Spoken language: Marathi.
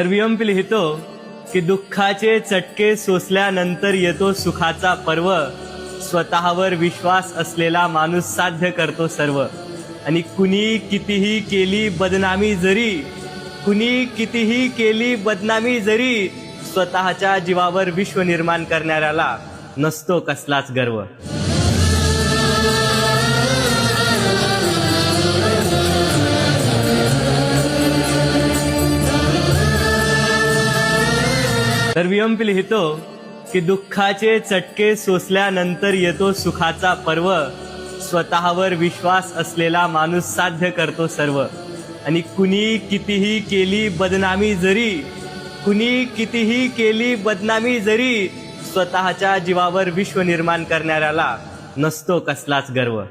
सर्वियम लिहितो की दुःखाचे चटके सोसल्यानंतर येतो सुखाचा पर्व. स्वतःवर विश्वास असलेला माणूस साध्य करतो सर्व. आणि कुणी कितीही केली बदनामी जरी स्वतःच्या जीवावर विश्व निर्माण करणाऱ्याला नसतो कसलाच गर्व. सर्वियम लिहितो की दुःखाचे चटके सोसल्यानंतर येतो सुखाचा पर्व. स्वतःवर विश्वास असलेला माणूस साध्य करतो सर्व. आणि कुणी कितीही केली बदनामी जरी स्वतःच्या जीवावर विश्व निर्माण करणाऱ्याला नसतो कसलाच गर्व.